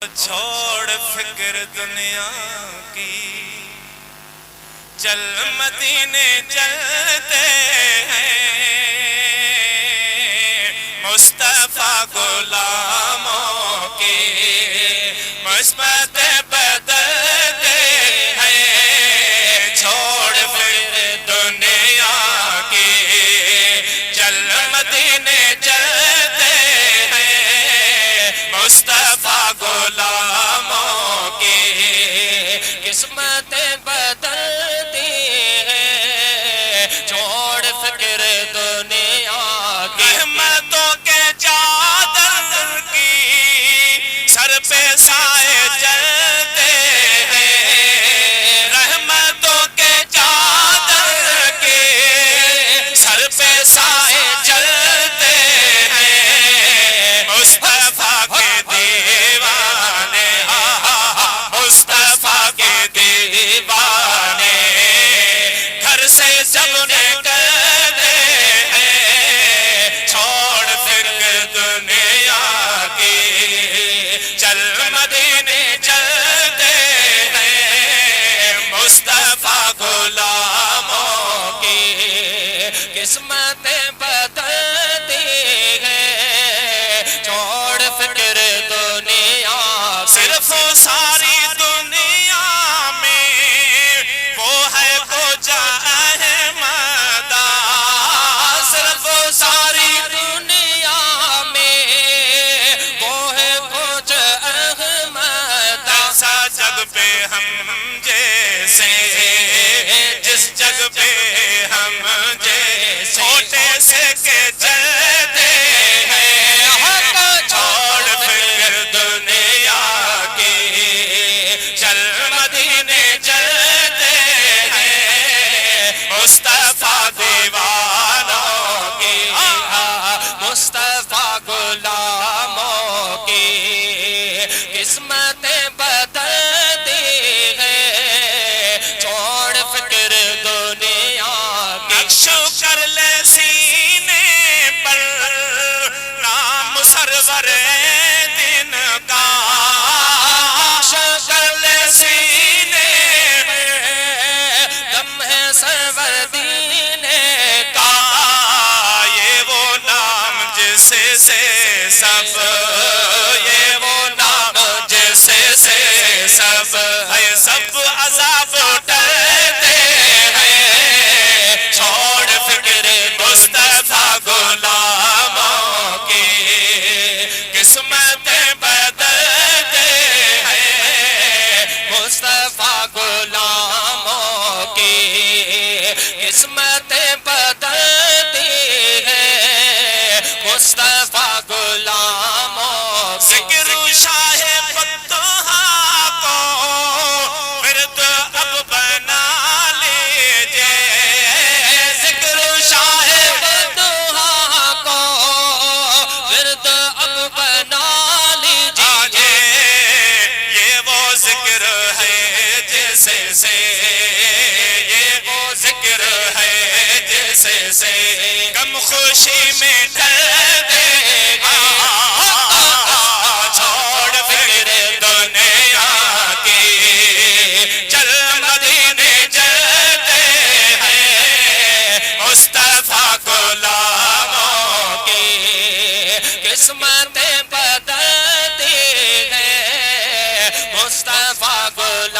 چھوڑ فکر دنیا کی، چل مدینے چلتے ہیں، مصطفیٰ غلاموں کی مثبت بدلتے ہیں، چھوڑ فکر دنیا کی، چل مدینے چلتے ہیں، مصطفیٰ غلاموں کی قسمت بدلتی ہے، چھوڑ فکر دنیا کی، رحمتوں کے چادر کی سر پہ سائے چلتے ہیں، رحمتوں کے چادر کے سر پہ سائے چلتے ہیں، مصطفیٰ کے دیوانے، مصطفیٰ کے دیوانے گھر سے جب نکلتے ہیں، چھوڑ فکر دنیا کی، چل مدینے چلتے ہیں، مصطفیٰ غلاموں کی قسمت بدلتی ہے، چھوڑ فکر دنیا، صرف ساری دنیا میں وہ ہے کچھ احمد، صرف ساری دنیا میں وہ ہے کچھ احمد، ایسا جگ پہ ہم جیسے، جس جگ پہ ہم جیسے چھوٹے سے کے چلتے ہیں، چھوڑ فکر دنیا کی، چل مدینے چلتے ہیں، مصطفیٰ دیوانوں کی، مصطفیٰ غلاموں کی قسمت بدلتی ہے، چھوڑ فکر دنیا کی، نقش کر لے سینے پر نام سرور دن کا، نقش کر لے سینے پر دم ہے سرور دین کا، یہ وہ نام جس سے سب، یہ وہ نام جس سے سب ہے، سب عذاب ٹلتے ہیں، چھوڑ فکر مصطفیٰ غلاموں کی قسمت بدلتے ہیں، مصطفیٰ غلاموں کی قسمت بدلتی ہے، مصطفیٰ غلاموں کی، ذکر شاہ فتوحا کو ورد اب بنا لیجئے، ذکر شاہ فتوحا کو ورد اب بنا لیجئے، یہ وہ ذکر ہے جس سے، یہ وہ ذکر ہے جس سے غم خوشی میں ڈھلتے ہیں، چھوڑ فکر دنیا کی، چل مدینے چلتے ہیں، مصطفیٰ غلاموں کی قسمت بدلتی ہے، مصطفیٰ غلاموں